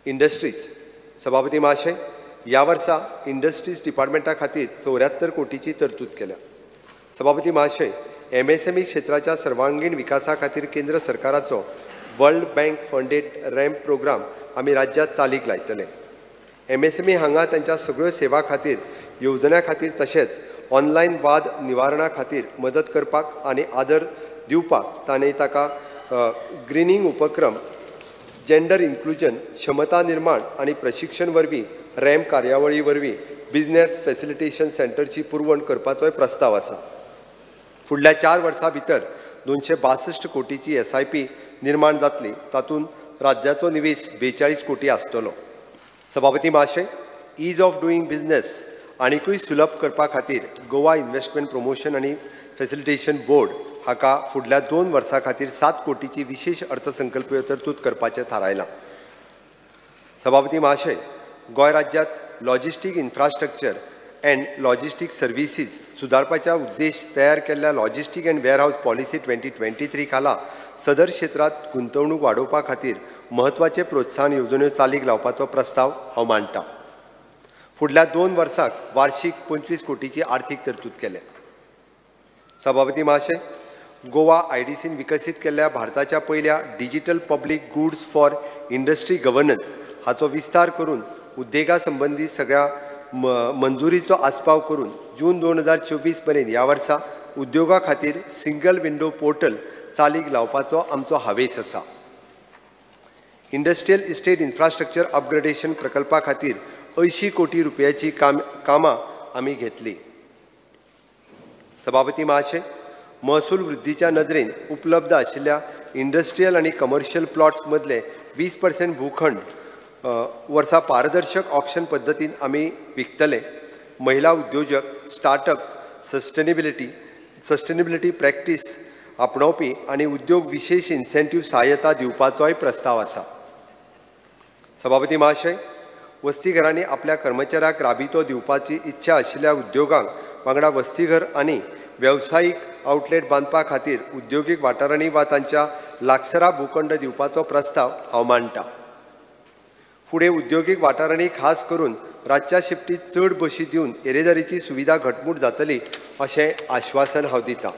Industries सभापती महाशय, या वर्सा इंडस्ट्रीज डिपार्टमेंटा खातीर 74 कोटीची तरतूद केल्या. सभापती महाशय, MSME क्षेत्राच्या सर्वांगीण विकासा खातीर केंद्र सरकाराचो world bank funded RAMP program आमी राज्यात चालीक लायतले. MSME हांगा त्यांच्या सगळ्यो सेवा खातीर येवजण्यां खातीर तशेंच ऑनलायन वाद निवारणा खातीर मदत करपाक आनी आदर दिवपाक ताणें ताका ग्रीनिंग उपक्रम, जेंडर इन्क्लुजन, क्षमता निर्माण आनी प्रशिक्षण वरवीं रॅम्प कार्यावळी वरवीं बिझनेस फॅसिलिटेशन सेंटरची पुरवण करपाचोय प्रस्ताव आसा. फुडल्या 4 वर्सां भितर 262 कोटीची SIP निर्माण जातली. तातूंत राज्याचो निवेश 42 कोटी आसतलो. सभापती महाशय, ईज ऑफ डुईंग बिझनेस आनीकूय सुलभ करपा खातीर गोवा इन्व्हेस्टमेंट प्रमोशन आनी फॅसिलिटेशन बोर्ड हाका फुडल्या 2 वर्सां खातीर 7 कोटीची विशेष अर्थसंकल्पीय तरतूद करपाचें थारायलां. सभापती महाशय, गोंय राज्यांत logistic infrastructure and logistic services सुदारपाच्या उद्देश तयार केल्ल्या लॉजिस्टीक अँड वेअरहाऊस पॉलिसी 2023 खाला सदर क्षेत्रात गुंतवणूक वाडोवपा खातीर महत्वाचे प्रोत्साहन येवजण्यो चालीक लावपाचो प्रस्ताव हांव मांडटां. फुडल्या 2 वर्सांक वार्षिक 25 कोटीची आर्थीक तरतूद केल्या. सभापती महाशय, गोवा IDCन विकसीत केल्ल्या भारताच्या पयल्या digital public goods for industry governance हाचो विस्तार करून उद्देगा संबंधी सगळ्या मंजुरीचो आस्पाव करून जून 2024 पर्यंत ह्या वर्सा उद्योगा खातीर सिंगल विंडो पोर्टल चालीक लावपाचो आमचो हावेस आसा. इंडस्ट्रियल इस्टेट इन्फ्रास्ट्रक्चर अपग्रेडेशन प्रकल्पा खातीर 80 कोटी रुपयाची कामां आमी घेतली. सभापती महाशय, महसूल वृद्धीच्या नदरेन उपलब्ध आशिल्ल्या इंडस्ट्रियल आनी कमर्शियल प्लॉट्स मदले 20% भूखंड वर्सा पारदर्शक ऑक्शन पद्दतीन आमी विकतले. महिला उद्योजक, स्टार्टअप्स, सस्टेनेबिलिटी प्रॅक्टीस आपणावपी आनी उद्योग विशेष इन्सेंटिव्ह सहाय्यता दिवपाचोय प्रस्ताव आसा. सभापती महाशय, वस्तीघरांनी आपल्या कर्मचाऱ्याक राबितो दिवपाची इच्छा आशिल्ल्या उद्योगांक वांगडा वस्तीघर आनी वेवसायीक आउटलेट बांदपा खातीर उद्योगीक वाठारांनी वा तांच्या लागसरा भूखंड दिवपाचो प्रस्ताव हांव मांडटां. फुडें उद्योगीक वाठारांनी खास करून रातच्या शिफ्टीत चड बशी दिवन येरेदारीची सुविधा घटमूट जातली अशें आश्वासन हांव दितां.